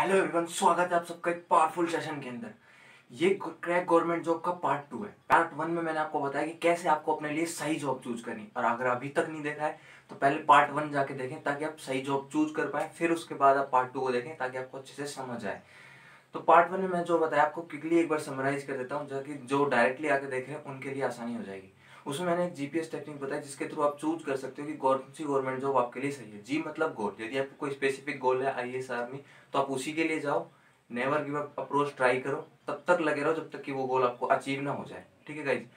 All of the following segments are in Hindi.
हेलो एवरीवन, स्वागत है आप सबका एक पावरफुल सेशन के अंदर। ये क्रैक गवर्नमेंट जॉब का पार्ट 2 है। पार्ट 1 में मैंने आपको बताया कि कैसे आपको अपने लिए सही जॉब चूज करनी, और अगर अभी तक नहीं देखा है तो पहले पार्ट 1 जाके देखें ताकि आप सही जॉब चूज कर पाए, फिर उसके बाद आप पार्ट 2 को देखें ताकि आपको अच्छे से समझ आए। तो पार्ट 1 में मैं जो बताया आपको क्विकली एक बार समराइज कर देता हूँ, ताकि जो डायरेक्टली आके देख रहे हैं उनके लिए आसानी हो जाएगी। उसमें मैंने एक जीपीएस टेक्निक बताया जिसके थ्रू आप चूज कर सकते हो कि कौन सी गवर्नमेंट जॉब आपके लिए सही है। जी मतलब गोल, यदि आपको कोई स्पेसिफिक गोल है आईएएस आर्मी, तो आप उसी के लिए जाओ। Never give up approach try करो, तब तक लगे रहो जब तक कि वो गोल आपको अचीव ना हो जाए। ठीक है गाइज।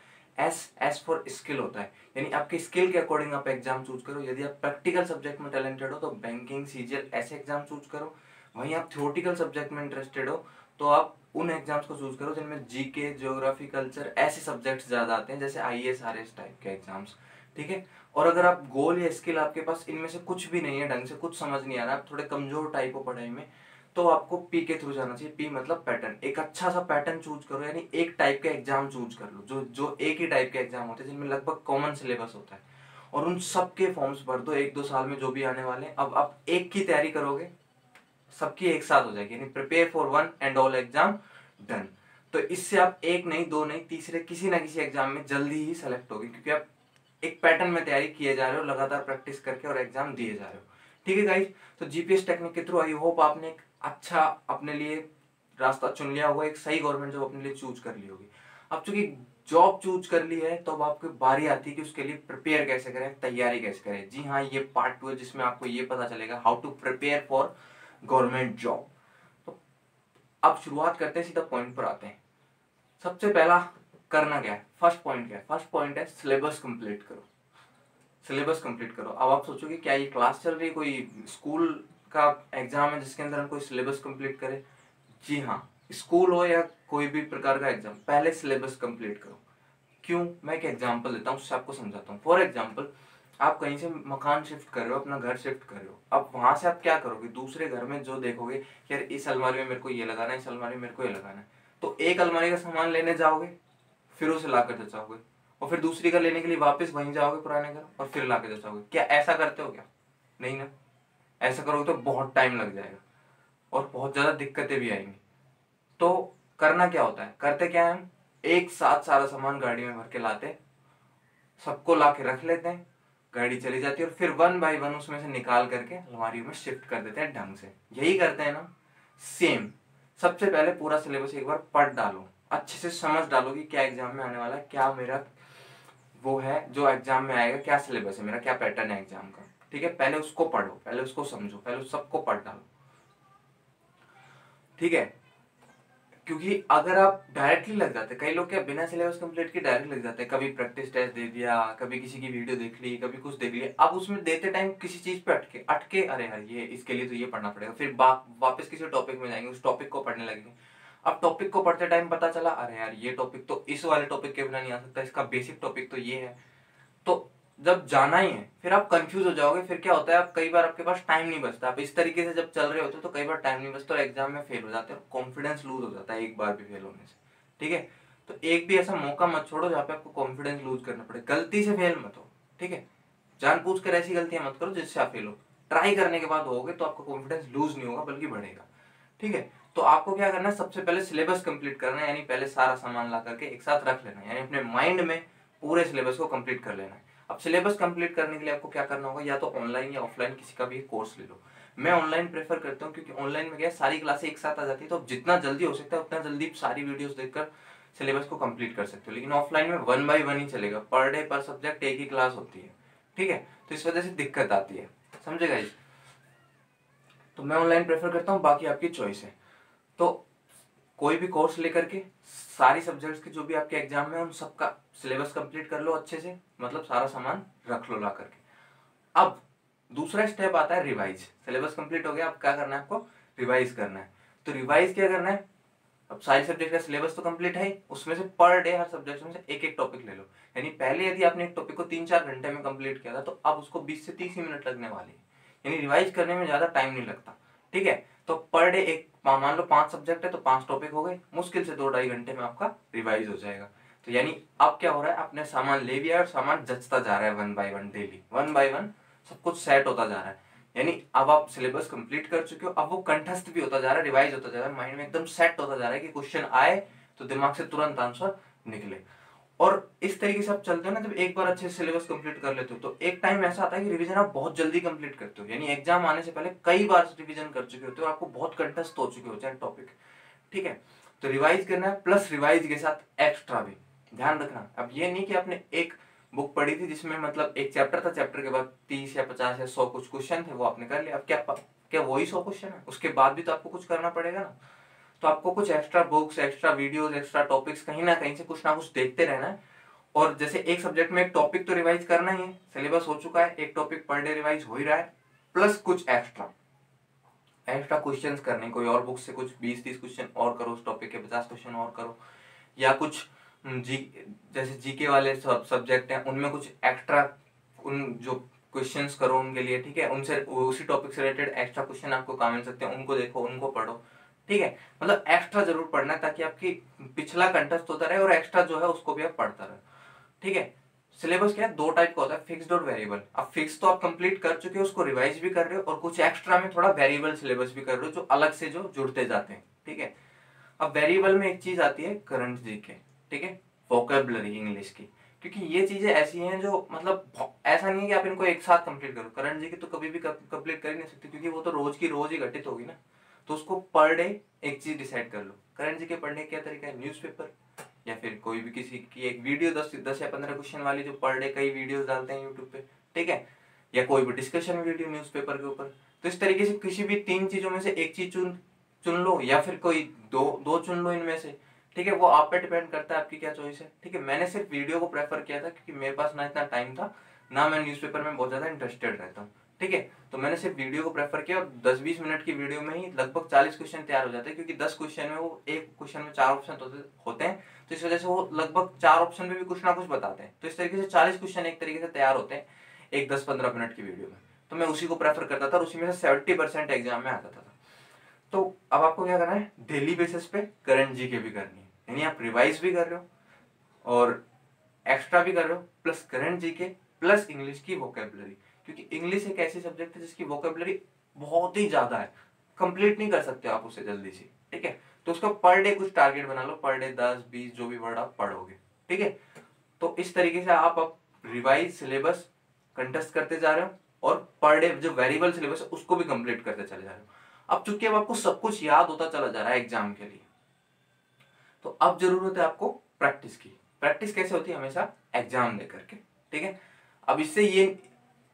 एस फॉर स्किल होता है, यानी आपके स्किल के अकॉर्डिंग आप एग्जाम चूज करो। यदि आप प्रैक्टिकल सब्जेक्ट में टैलेंटेड हो तो बैंकिंग, सीजीएल ऐसे एग्जाम चूज करो। वहीं आप थ्योरेटिकल सब्जेक्ट में इंटरेस्टेड हो तो आप उन एग्जाम्स को चूज करो जिनमें जीके, ज्योग्राफी, कल्चर ऐसे सब्जेक्ट्स ज्यादा आते हैं, जैसे आईएएस आरएस टाइप के एग्जाम्स। ठीक है। और अगर आप गोल या स्किल आपके पास इनमें से कुछ भी नहीं है, ढंग से कुछ समझ नहीं आ रहा, आप थोड़े कमजोर टाइप हो पढ़ाई में, तो आपको पी के थ्रू जाना चाहिए। पी मतलब पैटर्न। एक अच्छा सा पैटर्न चूज करो, यानी एक टाइप के एग्जाम चूज कर लो, जो जो एक ही टाइप के एग्जाम होते हैं जिनमें लगभग कॉमन सिलेबस होता है, और उन सबके फॉर्म्स भर दो 1-2 साल में जो भी आने वाले हैं। अब आप एक की तैयारी करोगे, सबकी एक साथ हो जाएगी, यानी prepare for one and all exam done. तो इससे आप एक नहीं, दो नहीं, तीसरे किसी ना किसी एग्जाम में जल्दी ही सेलेक्ट होगी, क्योंकि आप एक पैटर्न में तैयारी किए जा रहे हो, लगातार प्रैक्टिस करके और एग्जाम दिए जा रहे हो। ठीक है गाइज। तो जीपीएस टेक्निक के थ्रू आई होप आपने एक अच्छा अपने लिए रास्ता चुन लिया होगा, एक सही गवर्नमेंट जॉब अपने लिए चूज कर ली होगी। अब चूंकि जॉब चूज कर ली है तो अब आपकी बारी आती है कि उसके लिए प्रिपेयर कैसे करें, तैयारी कैसे करें। जी हाँ, ये पार्ट 2 है जिसमें आपको ये पता चलेगा how to prepare for government job. तो अब शुरुआत करते हैं, सीधा पॉइंट पर आते हैं। सबसे पहला करना क्या है, फर्स्ट पॉइंट क्या है? फर्स्ट पॉइंट है सिलेबस कंप्लीट करो। सिलेबस कंप्लीट करो। अब आप सोचोगे क्या ये क्लास चल रही है, कोई स्कूल का एग्जाम है जिसके अंदर हम कोई सिलेबस कंप्लीट करें? जी हाँ, स्कूल हो या कोई भी प्रकार का एग्जाम, पहले सिलेबस कंप्लीट करो। क्यों? मैं एक एग्जांपल देता हूँ, उससे आपको समझाता हूँ। फॉर एग्जांपल, आप कहीं से मकान शिफ्ट कर रहे हो, अपना घर शिफ्ट कर रहे हो। अब वहां से आप क्या करोगे? दूसरे घर में जो देखोगे, यार इस अलमारी में मेरे को ये लगाना है, इस अलमारी में मेरे को ये लगाना है, तो एक अलमारी का सामान लेने जाओगे, फिर उसे ला कर जचाओगे, और फिर दूसरी का लेने के लिए वापस वहीं जाओगे पुराने घर, और फिर ला के जचाओगे। क्या ऐसा करते हो क्या? नहीं ना। ऐसा करोगे तो बहुत टाइम लग जाएगा और बहुत ज्यादा दिक्कतें भी आएंगी। तो करना क्या होता है, करते क्या है हम? एक साथ सारा सामान गाड़ी में भर के लाते, सबको ला के रख लेते हैं, गाड़ी चली जाती है, और फिर वन बाय वन उसमें से निकाल करके अलमारी में शिफ्ट कर देते हैं ढंग से। यही करते हैं ना, सेम। सबसे पहले पूरा सिलेबस एक बार पढ़ डालो, अच्छे से समझ डालो कि क्या एग्जाम में आने वाला है, क्या मेरा वो है जो एग्जाम में आएगा, क्या सिलेबस है मेरा, क्या पैटर्न है एग्जाम का। ठीक है, पहले उसको पढ़ो, पहले उसको समझो, पहले उस सबको पढ़ डालो। ठीक है। क्योंकि अगर आप डायरेक्टली लग जाते, कई लोग क्या बिना सिलेबस कंप्लीट के डायरेक्ट लग जाते हैं, कभी प्रैक्टिस टेस्ट दे दिया, कभी किसी की वीडियो देख ली, कभी कुछ देख लिया, अब उसमें देते टाइम किसी चीज पे अटके अटके, अरे यार ये इसके लिए तो ये पढ़ना पड़ेगा, फिर वापस किसी टॉपिक में जाएंगे, उस टॉपिक को पढ़ने लगेंगे। अब टॉपिक को पढ़ते टाइम पता चला, अरे यार ये टॉपिक तो इस वाले टॉपिक के बिना नहीं आ सकता, इसका बेसिक टॉपिक तो ये है। तो जब जाना ही है फिर आप कंफ्यूज हो जाओगे। फिर क्या होता है, आप कई बार आपके पास टाइम नहीं बचता, आप इस तरीके से जब चल रहे होते हो तो कई बार टाइम नहीं बचता और एग्जाम में फेल हो जाते हैं, कॉन्फिडेंस लूज हो जाता है एक बार भी फेल होने से। ठीक है। तो एक भी ऐसा मौका मत छोड़ो जहाँ पे आपको कॉन्फिडेंस लूज करना पड़े। गलती से फेल मत हो। ठीक है। जानबूझ कर ऐसी गलतियां मत करो जिससे आप फेल हो। ट्राई करने के बाद होगे तो आपका कॉन्फिडेंस लूज नहीं होगा बल्कि बढ़ेगा। ठीक है। तो आपको क्या करना है, सबसे पहले सिलेबस कंप्लीट करना है, यानी पहले सारा सामान ला करके एक साथ रख लेना है, यानी अपने माइंड में पूरे सिलेबस को कंप्लीट कर लेना है। अब सिलेबस कंप्लीट करने के लिए आपको क्या करना होगा, या तो ऑनलाइन या ऑफलाइन किसी का भी कोर्स ले लो। मैं ऑनलाइन प्रेफर करता हूँ, क्योंकि ऑनलाइन में क्या है, सारी क्लासें एक साथ आ जाती है, तो जितना जल्दी हो सकता है उतना जल्दी सारी वीडियोस देखकर सिलेबस को कंप्लीट कर सकते हो। लेकिन ऑफलाइन में वन बाय वन ही चलेगा, पर डे पर सब्जेक्ट एक ही क्लास होती है। ठीक है। तो इस वजह से दिक्कत आती है, समझेगा इस। तो मैं ऑनलाइन प्रेफर करता हूँ, बाकी आपकी चॉइस है। तो कोई भी कोर्स लेकर के सारी सब्जेक्ट्स के जो भी आपके एग्जाम में उन सबका सिलेबस कंप्लीट कर लो अच्छे से, मतलब सारा सामान रख लो ला करके। अब दूसरा स्टेप आता है रिवाइज। सिलेबस कंप्लीट हो गया, अब क्या करना है आपको? रिवाइज करना है। तो रिवाइज क्या करना है? अब सारी सब्जेक्ट का सिलेबस तो कंप्लीट है, उसमें से पर डे हर सब्जेक्ट में से एक एक टॉपिक ले लो। यानी पहले यदि आपने एक टॉपिक को 3-4 घंटे में कंप्लीट किया था, तो अब उसको 20 से 30 ही मिनट लगने वाले हैं। यानी रिवाइज करने में ज्यादा टाइम नहीं लगता। ठीक है। तो पर डे एक, मान लो 5 सब्जेक्ट है तो 5 टॉपिक हो गए, मुश्किल से 2-2.5 घंटे में आपका रिवाइज हो जाएगा। तो यानी अब क्या हो रहा है, आपने सामान ले लिया और सामान जचता जा रहा है one by one, daily one by one सब कुछ सेट होता जा रहा है। यानी अब आप सिलेबस कंप्लीट कर चुके हो, अब वो कंठस्थ भी होता जा रहा है, रिवाइज होता जा रहा है, माइंड में एकदम सेट होता जा रहा है कि क्वेश्चन आए तो दिमाग से तुरंत आंसर निकले। और इस तरीके से आप चलते हो ना, जब एक बार अच्छे से सिलेबस कंप्लीट कर लेते हो तो एक टाइम ऐसा आता है कि रिवीजन आप बहुत जल्दी कंप्लीट करते हो, यानी एग्जाम आने से पहले कई बार रिवीजन कर चुके होते हो, आपको बहुत कंठस्थ हो चुके होते हैं टॉपिक। ठीक है, तो रिवाइज करना है, प्लस रिवाइज के साथ एक्स्ट्रा भी ध्यान रखना। अब ये नहीं कि आपने एक बुक पढ़ी थी जिसमें मतलब एक चैप्टर था, चैप्टर के बाद 30 या 50 या 100 कुछ क्वेश्चन थे, वो आपने कर लिया। अब क्या वही 100 क्वेश्चन है? उसके बाद भी तो आपको कुछ करना पड़ेगा ना। तो आपको कुछ extra books, extra videos, extra topics कहीं ना कहीं से कुछ ना कुछ देखते रहना है। और जैसे एक सब्जेक्ट में एक टॉपिक तो रिवाइज करना ही है, सिलेबस हो चुका है, एक टॉपिक पर डे रिवाइज हो ही रहा है, प्लस कुछ एक्स्ट्रा एक्स्ट्रा क्वेश्चंस करने, कोई और बुक से कुछ 20-30 क्वेश्चन और करो, उस टॉपिक के 50 क्वेश्चन और करो, या कुछ जी जैसे जीके वाले सब्जेक्ट हैं उनमें कुछ एक्स्ट्रा उन जो क्वेश्चंस करो उनके लिए। ठीक है, उनसे उसी टॉपिक से रिलेटेड एक्स्ट्रा क्वेश्चन आपको कहाँ मिल सकते हैं, उनको देखो, उनको पढ़ो। ठीक है, मतलब एक्स्ट्रा जरूर पढ़ना है ताकि आपकी पिछला कंटेस्ट होता रहे और एक्स्ट्रा जो है उसको भी आप पढ़ता रहे। ठीक है, सिलेबस क्या है, दो टाइप का होता है, फिक्स्ड और वेरिएबल। अब फिक्स तो आप कंप्लीट कर चुके हो, उसको रिवाइज भी कर रहे हो, और कुछ एक्स्ट्रा में थोड़ा वेरिएबल सिलेबस भी कर रहे हो जो अलग से जो जुड़ते जाते हैं। ठीक है, अब वेरिएबल में एक चीज आती है करंट जीके। ठीक है, वोकेबलरी इंग्लिश की, क्योंकि ये चीजें ऐसी हैं जो मतलब ऐसा नहीं है कि आप इनको एक साथ कंप्लीट करो। करंट जीके तो कभी भी कंप्लीट कर ही नहीं सकते, क्योंकि वो तो रोज की रोज ही घटित होगी ना। तो उसको पर डे एक चीज डिसाइड कर लो। करंट जीके पढ़ने का क्या तरीका है, न्यूज़पेपर या फिर कोई भी किसी की एक वीडियो 10 या 15 क्वेश्चन वाली, जो पर डे कई वीडियोस डालते हैं यूट्यूब पे। ठीक है, या कोई भी डिस्कशन वीडियो न्यूज़पेपर के ऊपर। तो इस तरीके से किसी भी 3 चीजों में से एक चीज चुन चुन लो, या फिर कोई दो दो चुन लो इनमें से। ठीक है, वो आप पे डिपेंड करता है आपकी क्या चॉइस है। ठीक है, मैंने सिर्फ वीडियो को प्रेफर किया था क्योंकि मेरे पास ना इतना टाइम था, ना मैं न्यूज़पेपर में बहुत ज्यादा इंटरेस्टेड रहता हूँ। ठीक है, तो मैंने सिर्फ वीडियो को प्रेफर किया, और 10-20 मिनट की वीडियो में ही लगभग 40 क्वेश्चन तैयार हो जाते हैं, क्योंकि 10 क्वेश्चन में वो एक क्वेश्चन में 4 ऑप्शन होते हैं, तो इस वजह से वो लगभग 4 ऑप्शन में भी कुछ ना कुछ बताते हैं। तो इस तरीके से 40 क्वेश्चन एक तरीके से तैयार होते हैं एक 10-15 मिनट की वीडियो में। तो मैं उसी को प्रेफर करता था और उसी में से 70% एग्जाम में आता था। तो अब आपको क्या करना है, डेली बेसिस पे करंट जीके भी करनी है, यानी आप रिवाइज भी कर रहे हो और एक्स्ट्रा भी कर रहे हो, plus current GK plus English की वोकेबलरी। क्योंकि इंग्लिश एक ऐसी सब्जेक्ट है जिसकी वोकेबलरी बहुत ही ज्यादा है, कंप्लीट नहीं कर सकते आप उसे जल्दी से। ठीक है, तो उसका पर डे कुछ टारगेट बना लो, पर डे 10-20 जो भी वर्ड आप पढ़ोगे। ठीक है, तो इस तरीके से आप रिवाइज सिलेबस कंटेस्ट करते जा रहे हो, और पर डे जो वेरिएबल सिलेबस है उसको भी कंप्लीट करते चले जा रहे हो। अब चूंकि अब आपको सब कुछ याद होता चला जा रहा है एग्जाम के लिए, तो अब जरूरत है आपको प्रैक्टिस की। प्रैक्टिस कैसे होती है, हमेशा एग्जाम दे करके। ठीक है, अब इससे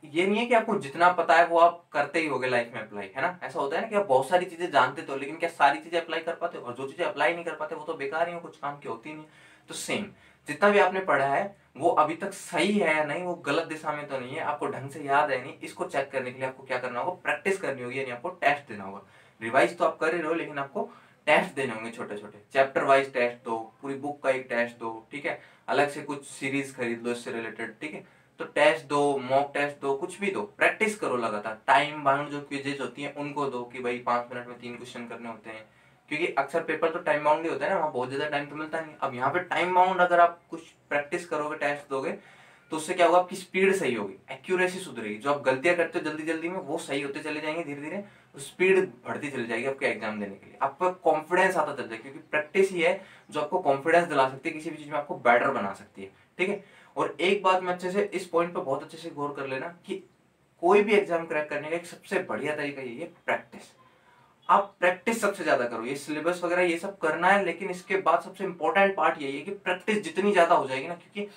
ये नहीं है कि आपको जितना पता है वो आप करते ही होगे लाइफ में अप्लाई, है ना। ऐसा होता है ना कि आप बहुत सारी चीजें जानते तो, लेकिन क्या सारी चीजें अप्लाई कर पाते हो, और जो चीजें अप्लाई नहीं कर पाते वो तो बेकार ही हो, कुछ काम की होती नहीं। तो सेम, जितना भी आपने पढ़ा है वो अभी तक सही है या नहीं, वो गलत दिशा में तो नहीं है, आपको ढंग से याद है नहीं, इसको चेक करने के लिए आपको क्या करना होगा, प्रैक्टिस करनी होगी, यानी आपको टेस्ट देना होगा। रिवाइज तो आप कर ही रहे हो, लेकिन आपको टेस्ट देने होंगे, छोटे छोटे चैप्टर वाइज टेस्ट दो, पूरी बुक का एक टेस्ट दो। ठीक है, अलग से कुछ सीरीज खरीद लो इससे रिलेटेड। ठीक है, तो टेस्ट दो, मॉक टेस्ट दो, कुछ भी दो, प्रैक्टिस करो लगातार। टाइम बाउंड जो क्विजेज होती हैं उनको दो, कि भाई 5 मिनट में 3 क्वेश्चन करने होते हैं, क्योंकि अक्सर पेपर तो टाइम बाउंड ही होता है ना, वहाँ बहुत ज्यादा टाइम तो मिलता नहीं। अब यहाँ पे टाइम बाउंड अगर आप कुछ प्रैक्टिस करोगे, टेस्ट दोगे, तो उससे क्या होगा, आपकी स्पीड सही होगी, एक्यूरेसी सुधरेगी, जो आप गलतियां करते हो जल्दी जल्दी में वो सही होते चले जाएंगे धीरे धीरे, स्पीड बढ़ती चली जाएगी आपके एग्जाम देने के लिए, आपको कॉन्फिडेंस आता चल जाएगा, क्योंकि प्रैक्टिस ही है जो आपको कॉन्फिडेंस दिला सकती है, किसी भी चीज में आपको बेटर बना सकती है। ठीक है, और एक बात में अच्छे से इस पॉइंट पर बहुत अच्छे से गौर कर लेना कि कोई भी एग्जाम क्रैक करने का एक सबसे बढ़िया तरीका यही है, प्रैक्टिस। आप प्रैक्टिस सबसे ज्यादा करो, ये सिलेबस वगैरह ये सब करना है, लेकिन इसके बाद सबसे इंपॉर्टेंट पार्ट यही है कि प्रैक्टिस जितनी ज्यादा हो जाएगी ना, क्योंकि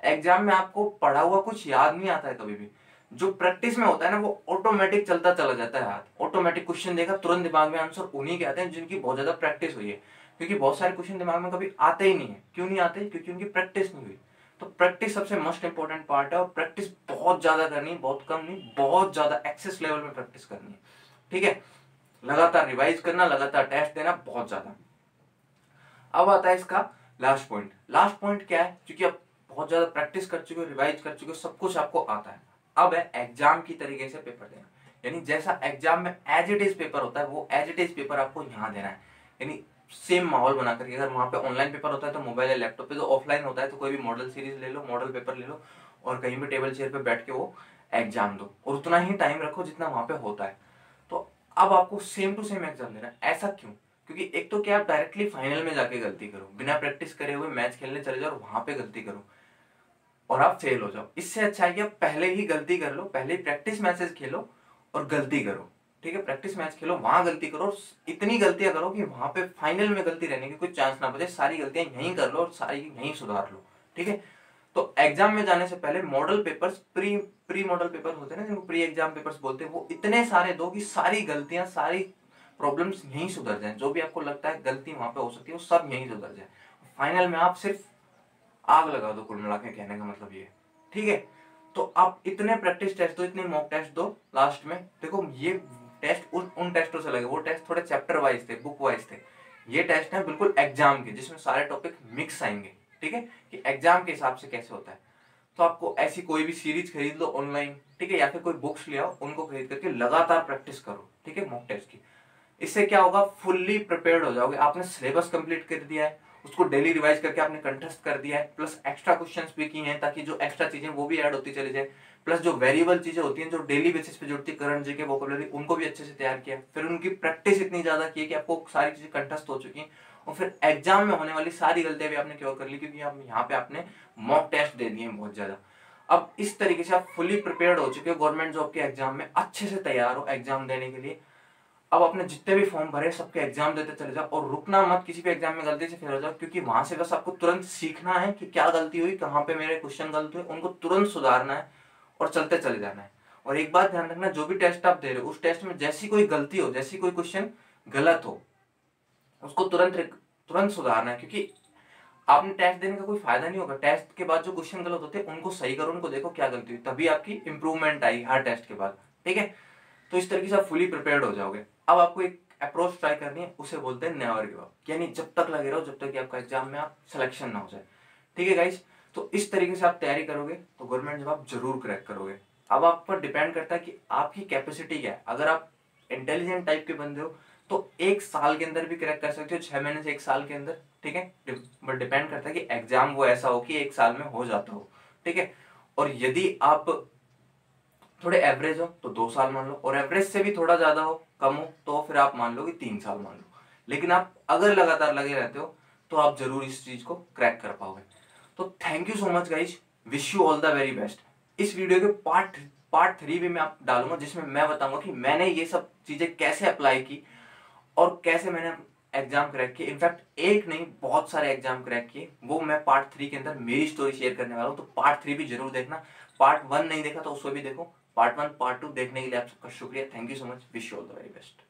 एग्जाम में आपको पढ़ा हुआ कुछ याद नहीं आता है कभी भी, जो प्रैक्टिस में होता है ना वो ऑटोमेटिक चलता चला जाता है, हाथ ऑटोमेटिक क्वेश्चन देखा तुरंत दिमाग में आंसर उन्हीं के आते हैं जिनकी बहुत ज्यादा प्रैक्टिस हुई है। क्योंकि बहुत सारे क्वेश्चन दिमाग में कभी आते ही नहीं है, क्यों नहीं आते, क्योंकि उनकी प्रैक्टिस नहीं हुई। तो प्रैक्टिस सबसे मोस्ट इंपॉर्टेंट पार्ट है, और प्रैक्टिस बहुत ज्यादा करनी है, बहुत कम नहीं, बहुत ज्यादा एक्सेस लेवल में प्रैक्टिस करनी है। ठीक है, लगातार रिवाइज करना, लगातार टेस्ट देना, बहुत ज्यादा। अब आता है इसका लास्ट पॉइंट। लास्ट पॉइंट क्या है, क्योंकि आप बहुत ज्यादा प्रैक्टिस कर चुके हो, रिवाइज कर चुके हो, सब कुछ आपको आता है, अब है एग्जाम की तरीके से पेपर देना। यानी जैसा एग्जाम में एज इट इज पेपर होता है, वो एज इट इज पेपर आपको यहाँ देना है, यानी सेम माहौल बना करके। अगर वहां पे ऑनलाइन पेपर होता है तो मोबाइल या लैपटॉप पे, जो ऑफलाइन होता है तो कोई भी मॉडल सीरीज ले लो, मॉडल पेपर ले लो, और कहीं भी टेबल चेयर पे बैठ के वो एग्जाम दो और उतना ही टाइम रखो जितना वहां पे होता है। तो अब आपको सेम टू सेम एग्जाम देना है। ऐसा क्यों? क्योंकि एक तो क्या आप डायरेक्टली फाइनल में जाके गलती करो, बिना प्रैक्टिस करे हुए मैच खेलने चले जाओ और वहां पे गलती करो और आप फेल हो जाओ। इससे अच्छा है कि आप पहले ही गलती कर लो, पहले ही प्रैक्टिस मैचेस खेलो और गलती करो। ठीक है, प्रैक्टिस मैच खेलो, वहां गलती करो, इतनी गलतियां करो कि वहां पे फाइनल में गलती रहने की कोई चांस ना बचे। सारी गलतियां यहीं कर लो और सारी यहीं सुधार लो। ठीक है, तो एग्जाम में जाने से पहले model papers, pre pre model paper होते हैं ना, जिनको प्री एग्जाम पेपर्स बोलते हैं, वो इतने सारे दो कि सारी गलतियां, सारी प्रॉब्लम्स यहीं सुधर जाए। जो भी आपको लगता है गलती वहां पे हो सकती है वो सब यहीं सुधर जाए। फाइनल में आप सिर्फ आग लगा दो, कुल मिला के कहने का मतलब ये है। ठीक है, तो आप इतने प्रैक्टिस टेस्ट दो, इतने मॉक टेस्ट दो। लास्ट में देखो ये टेस्ट उन टेस्टों से लगे, वो टेस्ट थोड़े चैप्टर वाइज थे, बुक वाइज थे। ये टेस्ट है बिल्कुल एग्जाम के, जिसमें सारे टॉपिक मिक्स आएंगे। ठीक है, कि एग्जाम के हिसाब से कैसे होता है। तो आपको ऐसी कोई भी सीरीज खरीद लो ऑनलाइन, ठीक है, या फिर कोई बुक्स ले आओ, उनको खरीद करके लगातार प्रैक्टिस करो। ठीक है, मॉक टेस्ट की। इससे क्या होगा, फुल्ली प्रिपेयर्ड हो जाओगे। आपने सिलेबस कंप्लीट कर दिया है, उसको डेली रिवाइज करके आपने कंठस्थ कर दिया है, प्लस एक्स्ट्रा क्वेश्चंस भी किए हैं ताकि जो एक्स्ट्रा चीजें वो भी ऐड होती चली जाए। प्लस जो वेरिएबल चीजें होती हैं जो डेली बेसिस पे जुड़ती है, करंट जीके, वोकैबुलरी, उनको भी अच्छे से तैयार किया। फिर उनकी प्रैक्टिस इतनी ज्यादा की है कि आपको सारी चीजें कंठस्थ हो चुकी हैं। और फिर एग्जाम में होने वाली सारी गलतियां भी आपने क्योर कर ली, क्योंकि आप यहाँ पे आपने मॉक टेस्ट दे दिए हैं बहुत ज्यादा। अब इस तरीके से आप फुली प्रिपेयर्ड हो चुके हो गवर्नमेंट जॉब के एग्जाम में, अच्छे से तैयार हो एग्जाम देने के लिए। अब आपने जितने भी फॉर्म भरे सबके एग्जाम देते चले जाओ और रुकना मत किसी भी एग्जाम में गलती से फेल हो जाओ, क्योंकि वहां से बस आपको तुरंत सीखना है कि क्या गलती हुई, कहाँ पे मेरे क्वेश्चन गलत हुए, उनको तुरंत सुधारना है और चलते चले जाना है। और एक बात ध्यान रखना, जो भी टेस्ट आप दे रहे हो उस टेस्ट में जैसी कोई गलती हो, जैसी कोई क्वेश्चन गलत हो, उसको तुरंत तुरंत सुधारना है। क्योंकि आपने टेस्ट देने का कोई फायदा नहीं होगा। टेस्ट के बाद जो क्वेश्चन गलत होते हैं उनको सही करो, उनको देखो क्या गलती हुई, तभी आपकी इंप्रूवमेंट आई हर टेस्ट के बाद। ठीक है, तो इस तरीके से आप फुली प्रिपेयर्ड हो जाओगे। अब आपको एक अप्रोच ट्राई करनी है, उसे बोलते हैं नेवर गिव अप, यानी जब तक लगे रहो जब तक कि आपका एग्जाम में आप सिलेक्शन ना हो जाए। ठीक है गाइस, तो इस तरीके से आप तैयारी करोगे तो गवर्नमेंट जॉब आप जरूर क्रैक करोगे। अब आप पर डिपेंड करता है कि आपकी कैपेसिटी क्या है। अगर आप इंटेलिजेंट टाइप के बंदे हो तो एक साल के अंदर भी क्रैक कर सकते हो, 6 महीने से एक साल के अंदर। ठीक है, बट डिपेंड करता है कि एग्जाम वो ऐसा हो कि एक साल में हो जाता हो। ठीक है, और यदि आप थोड़े एवरेज हो तो 2 साल मान लो, और एवरेज से भी थोड़ा ज्यादा हो, कम हो, तो फिर आप मान लो कि 3 साल मान लो। लेकिन आप अगर लगातार लगे रहते हो तो आप जरूर इस चीज को क्रैक कर पाओगे। तो thank you so much guys, wish you all the very best. इस वीडियो के पार्ट 3 भी मैं आप डालूंगा, जिसमें मैं बताऊंगा कि मैंने ये सब चीजें कैसे अप्लाई की और कैसे मैंने एग्जाम क्रैक किए। इनफैक्ट एक नहीं, बहुत सारे एग्जाम क्रैक किए, वो मैं पार्ट 3 के अंदर मेरी स्टोरी शेयर करने वाला हूँ। तो पार्ट 3 भी जरूर देखना। पार्ट 1 नहीं देखा तो उसको भी देखो। पार्ट 1 पार्ट 2 देखने के लिए आप सबका शुक्रिया। Thank you so much, wish you all the very best.